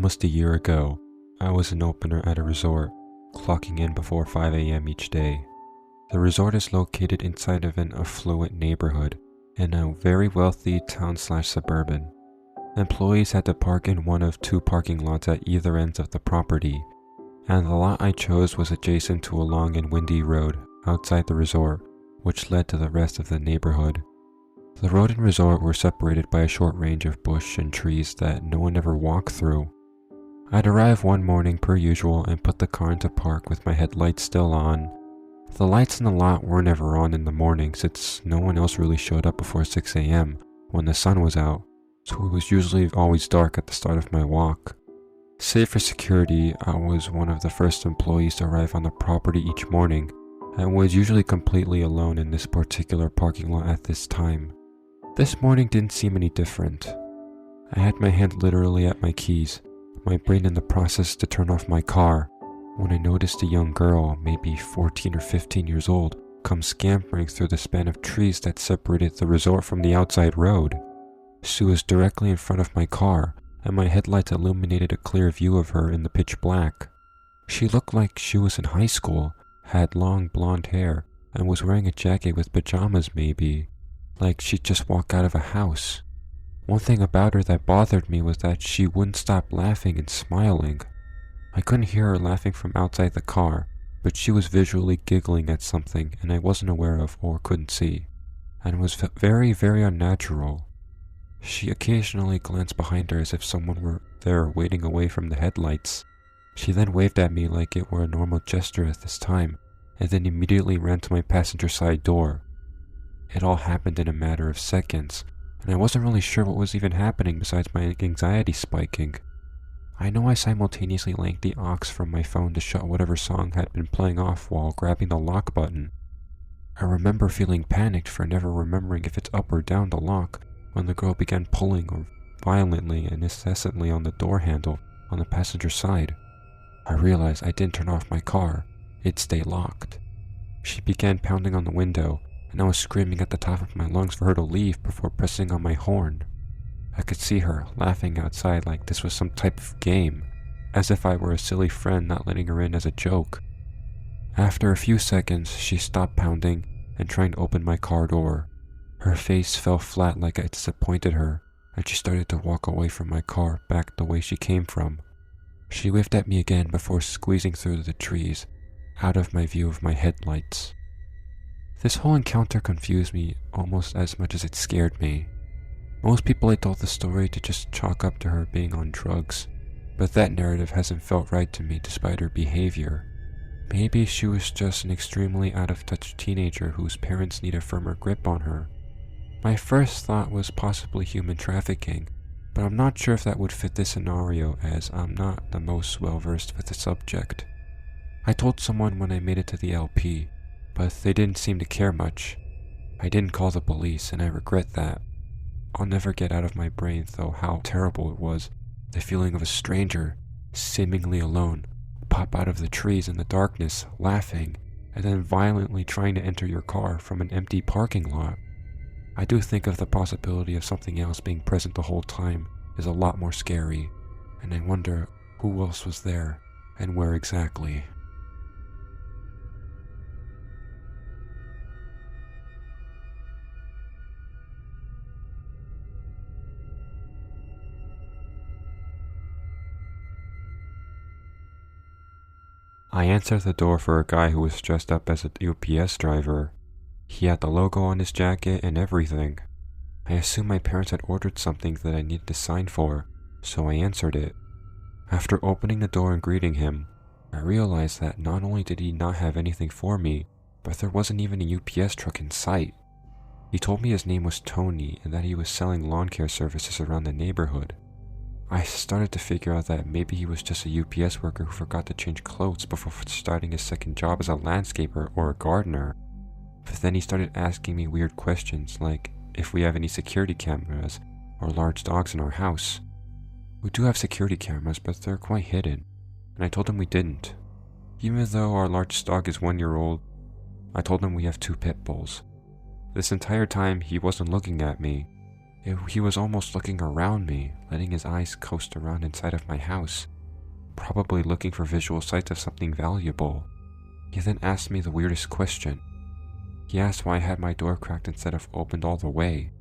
Almost a year ago, I was an opener at a resort, clocking in before 5 a.m. each day. The resort is located inside of an affluent neighborhood in a very wealthy town/suburban. Employees had to park in one of two parking lots at either ends of the property, and the lot I chose was adjacent to a long and windy road outside the resort, which led to the rest of the neighborhood. The road and resort were separated by a short range of bush and trees that no one ever walked through. I'd arrive one morning per usual and put the car into park with my headlights still on. The lights in the lot weren't ever on in the morning since no one else really showed up before 6 a.m. when the sun was out, so it was usually always dark at the start of my walk. Save for security, I was one of the first employees to arrive on the property each morning and was usually completely alone in this particular parking lot at this time. This morning didn't seem any different. I had my hand literally at my keys, my brain in the process to turn off my car, when I noticed a young girl, maybe 14 or 15 years old, come scampering through the span of trees that separated the resort from the outside road. She was directly in front of my car, and my headlights illuminated a clear view of her in the pitch black. She looked like she was in high school, had long blonde hair, and was wearing a jacket with pajamas maybe, like she'd just walked out of a house. One thing about her that bothered me was that she wouldn't stop laughing and smiling. I couldn't hear her laughing from outside the car, but she was visually giggling at something and I wasn't aware of or couldn't see, and it was very, very unnatural. She occasionally glanced behind her as if someone were there waiting away from the headlights. She then waved at me like it were a normal gesture at this time, and then immediately ran to my passenger side door. It all happened in a matter of seconds, and I wasn't really sure what was even happening besides my anxiety spiking. I know I simultaneously yanked the aux from my phone to shut whatever song had been playing off while grabbing the lock button. I remember feeling panicked for never remembering if it's up or down the lock when the girl began pulling violently and incessantly on the door handle on the passenger side. I realized I didn't turn off my car. It stayed locked. She began pounding on the window, and I was screaming at the top of my lungs for her to leave before pressing on my horn. I could see her laughing outside like this was some type of game, as if I were a silly friend not letting her in as a joke. After a few seconds, she stopped pounding and trying to open my car door. Her face fell flat like I disappointed her, and she started to walk away from my car back the way she came from. She waved at me again before squeezing through the trees, out of my view of my headlights. This whole encounter confused me almost as much as it scared me. Most people I told the story to just chalk up to her being on drugs, but that narrative hasn't felt right to me despite her behavior. Maybe she was just an extremely out-of-touch teenager whose parents need a firmer grip on her. My first thought was possibly human trafficking, but I'm not sure if that would fit this scenario as I'm not the most well-versed with the subject. I told someone when I made it to the LP, but they didn't seem to care much. I didn't call the police and I regret that. I'll never get out of my brain though how terrible it was, the feeling of a stranger, seemingly alone, pop out of the trees in the darkness, laughing, and then violently trying to enter your car from an empty parking lot. I do think of the possibility of something else being present the whole time is a lot more scary, and I wonder who else was there and where exactly. I answered the door for a guy who was dressed up as a UPS driver. He had the logo on his jacket and everything. I assumed my parents had ordered something that I needed to sign for, so I answered it. After opening the door and greeting him, I realized that not only did he not have anything for me, but there wasn't even a UPS truck in sight. He told me his name was Tony and that he was selling lawn care services around the neighborhood. I started to figure out that maybe he was just a UPS worker who forgot to change clothes before starting his second job as a landscaper or a gardener. But then he started asking me weird questions like if we have any security cameras or large dogs in our house. We do have security cameras, but they're quite hidden, and I told him we didn't. Even though our largest dog is 1 year old, I told him we have 2 pit bulls. This entire time he wasn't looking at me. He was almost looking around me, letting his eyes coast around inside of my house, probably looking for visual sights of something valuable. He then asked me the weirdest question. He asked why I had my door cracked instead of opened all the way.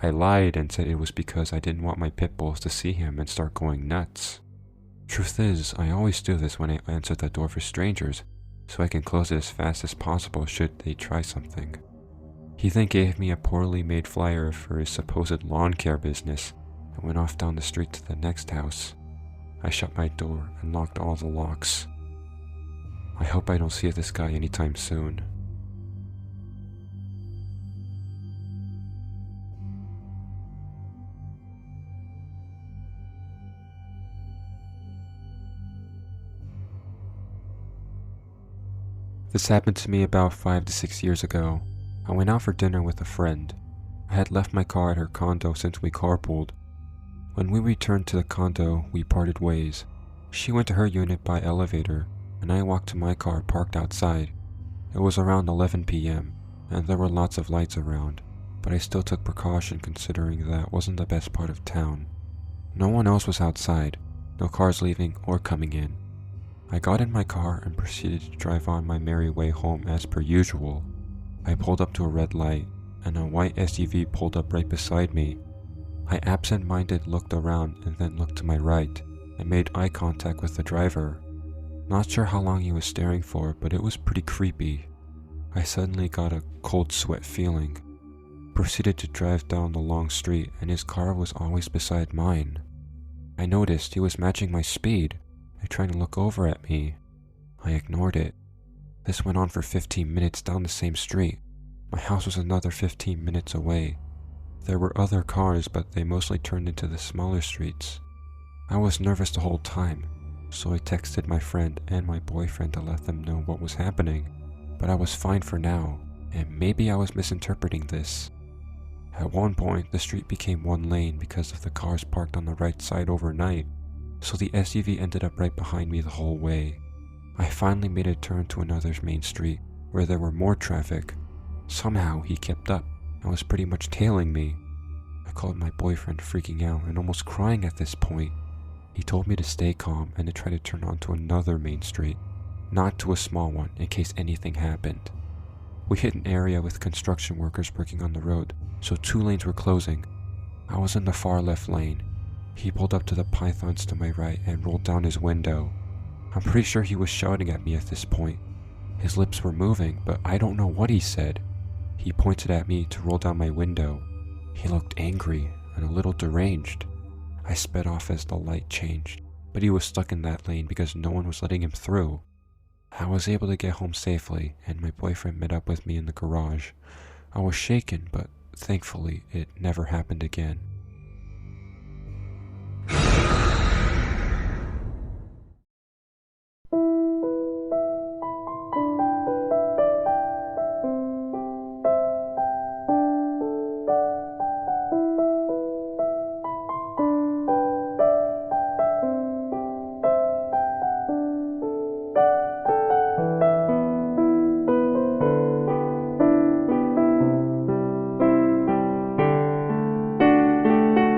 I lied and said it was because I didn't want my pit bulls to see him and start going nuts. Truth is, I always do this when I answer the door for strangers, so I can close it as fast as possible should they try something. He then gave me a poorly made flyer for his supposed lawn care business and went off down the street to the next house. I shut my door and locked all the locks. I hope I don't see this guy anytime soon. This happened to me about 5 to 6 years ago. I went out for dinner with a friend. I had left my car at her condo since we carpooled. When we returned to the condo, we parted ways. She went to her unit by elevator, and I walked to my car parked outside. It was around 11 p.m., and there were lots of lights around, but I still took precaution considering that wasn't the best part of town. No one else was outside, no cars leaving or coming in. I got in my car and proceeded to drive on my merry way home as per usual. I pulled up to a red light, and a white SUV pulled up right beside me. I absent-minded looked around and then looked to my right and made eye contact with the driver. Not sure how long he was staring for, but it was pretty creepy. I suddenly got a cold sweat feeling. Proceeded to drive down the long street, and his car was always beside mine. I noticed he was matching my speed and trying to look over at me. I ignored it. This went on for 15 minutes down the same street. My house was another 15 minutes away. There were other cars, but they mostly turned into the smaller streets. I was nervous the whole time, so I texted my friend and my boyfriend to let them know what was happening, but I was fine for now, and maybe I was misinterpreting this. At one point, the street became one lane because of the cars parked on the right side overnight, so the SUV ended up right behind me the whole way. I finally made a turn to another main street where there were more traffic. Somehow he kept up and was pretty much tailing me. I called my boyfriend, freaking out and almost crying at this point. He told me to stay calm and to try to turn onto another main street, not to a small one in case anything happened. We hit an area with construction workers working on the road, so 2 lanes were closing. I was in the far left lane. He pulled up to the pythons to my right and rolled down his window. I'm pretty sure he was shouting at me at this point. His lips were moving, but I don't know what he said. He pointed at me to roll down my window. He looked angry and a little deranged. I sped off as the light changed, but he was stuck in that lane because no one was letting him through. I was able to get home safely, and my boyfriend met up with me in the garage. I was shaken, but thankfully it never happened again.